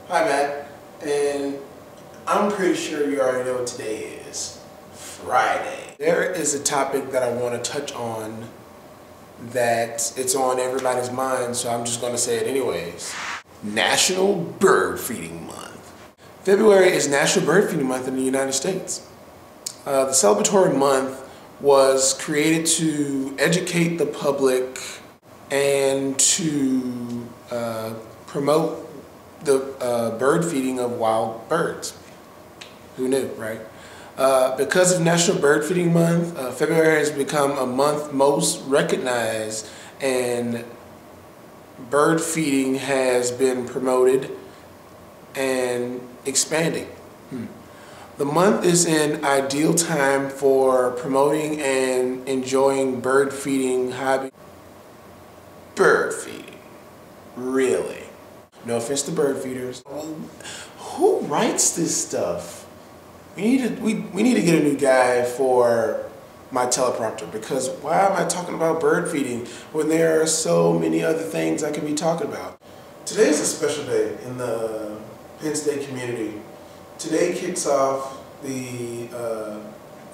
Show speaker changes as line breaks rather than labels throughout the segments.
Hi Matt, and I'm pretty sure you already know what today is. Friday. There is a topic that I want to touch on that it's on everybody's mind, so I'm just going to say it anyways. National Bird Feeding Month. February is National Bird Feeding Month in the United States. The celebratory month was created to educate the public and to promote the bird feeding of wild birds. Who knew, right? Because of National Bird Feeding Month, February has become a month most recognized, and bird feeding has been promoted and expanding. The month is an ideal time for promoting and enjoying bird feeding hobby. Bird feeding, really? No offense to bird feeders. Who writes this stuff? We need to get a new guy for my teleprompter, because why am I talking about bird feeding when there are so many other things I can be talking about? Today is a special day in the Penn State community. Today kicks off the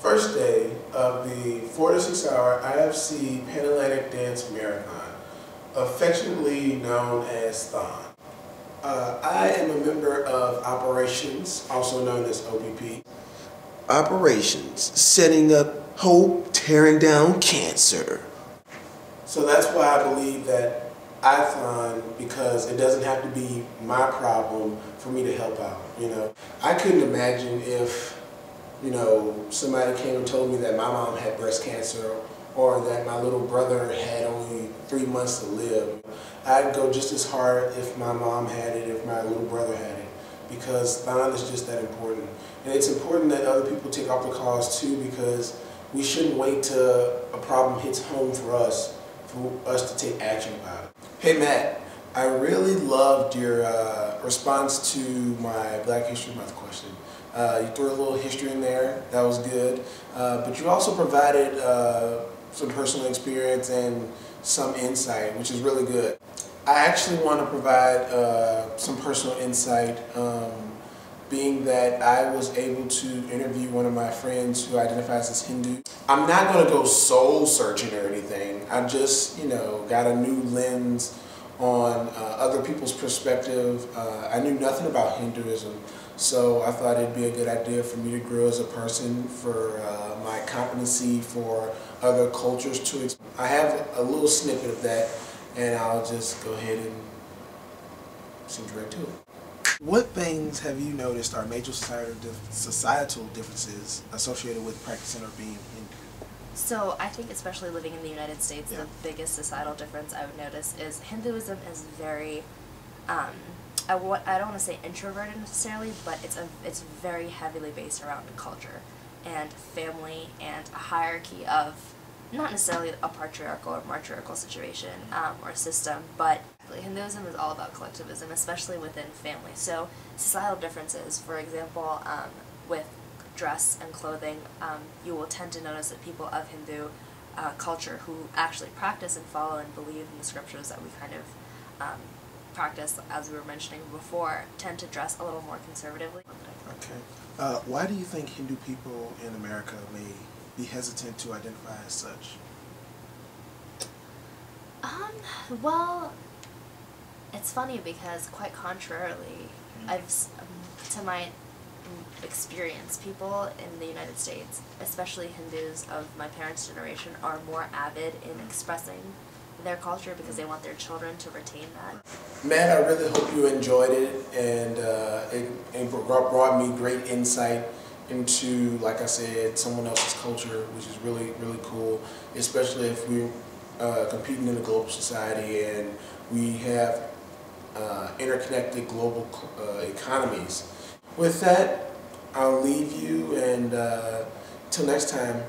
first day of the 4 to 6 hour IFC Pan Atlantic Dance Marathon, affectionately known as THON. I am a member of Operations, also known as OPP. Operations, setting up hope, tearing down cancer. So that's why I believe that I THON, because it doesn't have to be my problem for me to help out, you know. I couldn't imagine if, you know, somebody came and told me that my mom had breast cancer or that my little brother had only 3 months to live. I'd go just as hard if my mom had it, if my little brother had it, because THON is just that important. And it's important that other people take off the cause too, because we shouldn't wait till a problem hits home for us to take action about it. Hey Matt, I really loved your response to my Black History Month question. You threw a little history in there, that was good, but you also provided some personal experience and some insight, which is really good. I actually want to provide some personal insight, being that I was able to interview one of my friends who identifies as Hindu. I'm not going to go soul searching or anything. I just, you know, got a new lens on other people's perspective. I knew nothing about Hinduism, so I thought it'd be a good idea for me to grow as a person, for my competency for other cultures to explore. I have a little snippet of that, and I'll just go ahead and sing right to it. What things have you noticed are major societal differences associated with practicing or being Hindu?
So I think, especially living in the United States, the biggest societal difference I would notice is Hinduism is very, I don't want to say introverted necessarily, but it's very heavily based around culture and family and a hierarchy of not necessarily a patriarchal or matriarchal situation or system, but Hinduism is all about collectivism, especially within family. So societal differences, for example, with dress and clothing, you will tend to notice that people of Hindu culture who actually practice and follow and believe in the scriptures that we kind of practice, as we were mentioning before, tend to dress a little more conservatively.
Okay. Why do you think Hindu people in America may be hesitant to identify as such?
Well, it's funny because, quite contrarily, to my experience, people in the United States, especially Hindus of my parents' generation, are more avid in expressing their culture because they want their children to retain that.
Man, I really hope you enjoyed it, and it brought me great insight into, like I said, someone else's culture, which is really, really cool, especially if we're competing in a global society and we have interconnected global economies. With that, I'll leave you, and till next time,